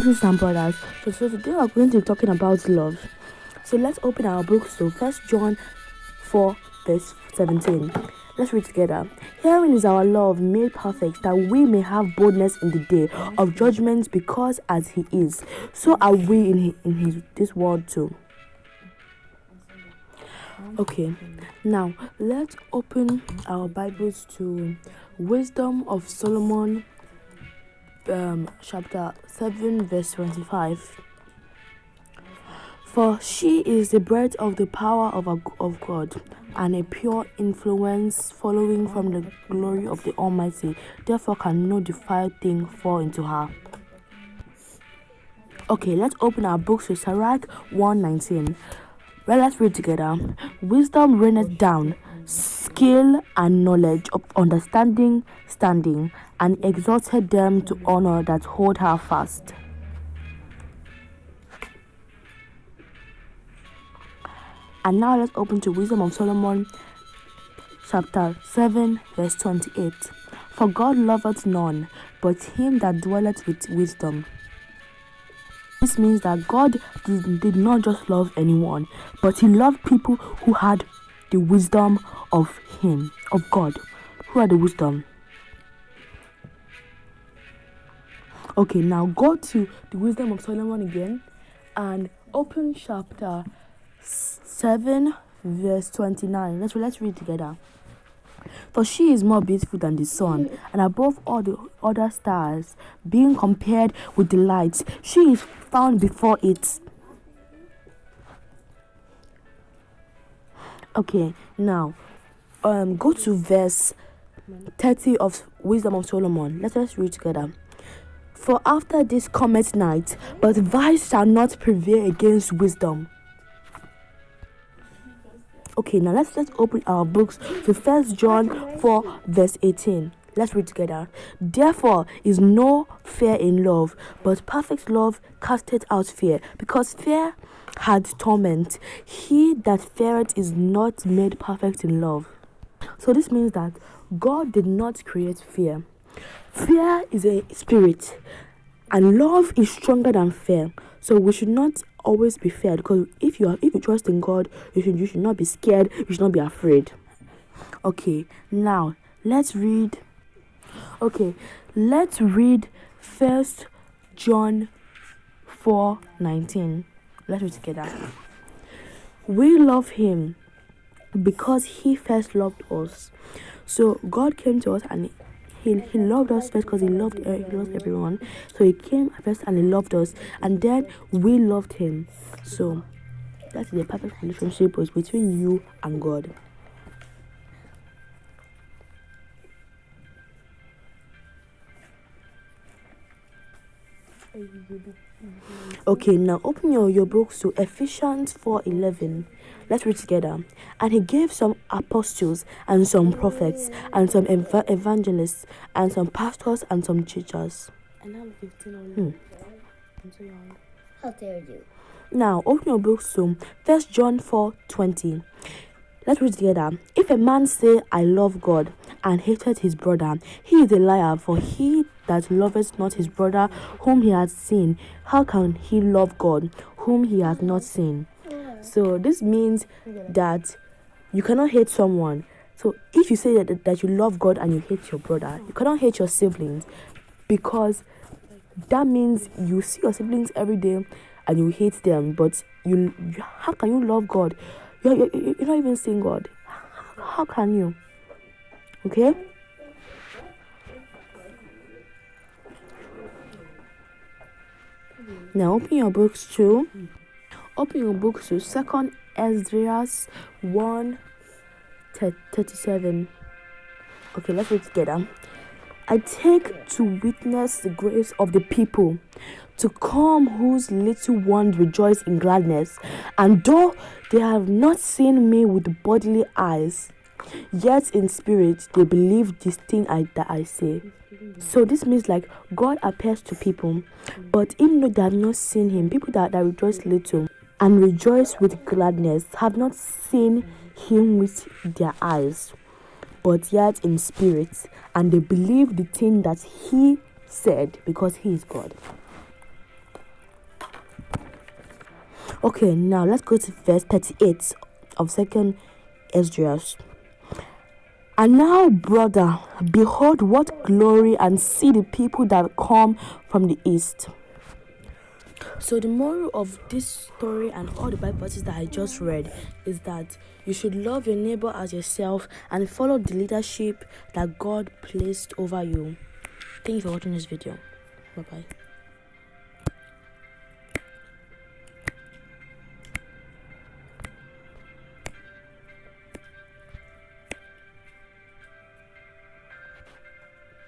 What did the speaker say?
Sisters and brothers, so today we're going to be talking about love. So let's open our books to First John 4 verse 17. Let's read together. Herein is our love made perfect, that we may have boldness in the day of judgment, because as he is, so are we in this world too. Okay, now let's open our Bibles to Wisdom of Solomon, chapter 7 verse 25. For she is the breath of the power of God, and a pure influence following from the glory of the Almighty. Therefore can no defiled thing fall into her. Okay, let's open our books to Sirach 1:19. Well, let's read together. Wisdom reigneth down, skill and knowledge of understanding standing, and exalted them to honor that hold her fast. And now let's open to Wisdom of Solomon, chapter 7, verse 28. For God loveth none, but him that dwelleth with wisdom. This means that God did not just love anyone, but he loved people who had the wisdom of him, of God, who had the wisdom. Okay, now go to the Wisdom of Solomon again and open chapter 7 verse 29. Let's read together. For she is more beautiful than the sun, and above all the other stars, being compared with the light, she is found before it. Okay, now go to verse 30 of Wisdom of Solomon. Let us read together. For after this cometh night, but vice shall not prevail against wisdom. Okay, now let's open our books to First John 4 verse 18. Let's read together. Therefore is no fear in love, but perfect love casteth out fear, because fear had torment. He that feareth is not made perfect in love. So this means that God did not create fear. Fear is a spirit, and love is stronger than fear. So we should not always be feared, because if you trust in God, you should not be scared, you should not be afraid. Okay, now let's read First John 4:19. Let's read together. We love him because he first loved us. So God came to us and he loved us first, because he loved everyone. So he came first and he loved us, and then we loved him. So that's the perfect relationship was between you and God. Okay, now open your books to Ephesians 4:11. Let's read together. And he gave some apostles, and some prophets, and some evangelists, and some pastors, and some teachers. And I'm 15 only. I'm so young. How dare you? Now open your books to 1 John 4:20. Let's read together. If a man say, I love God, and hated his brother, he is a liar. For he that loveth not his brother whom he has seen, how can he love God whom he has not seen? So this means that you cannot hate someone. So if you say that you love God and you hate your brother, you cannot hate your siblings, because that means you see your siblings every day and you hate them. But you how can you love God? You're not even seeing God. How can you? Okay? Now open your books to 2nd Esdras 1:37. Okay, let's read together. I take to witness the grace of the people, to come whose little ones rejoice in gladness, and though they have not seen me with bodily eyes, yet in spirit they believe this thing that I say. So this means like God appears to people, but even though they have not seen him, people that rejoice little and rejoice with gladness have not seen him with their eyes, but yet in spirit, and they believe the thing that he said, because he is God. Okay, now let's go to verse 38 of 2nd Esdras. And now, brother, behold what glory, and see the people that come from the east. So the moral of this story and all the Bible verses that I just read is that you should love your neighbor as yourself and follow the leadership that God placed over you. Thank you for watching this video. Bye bye.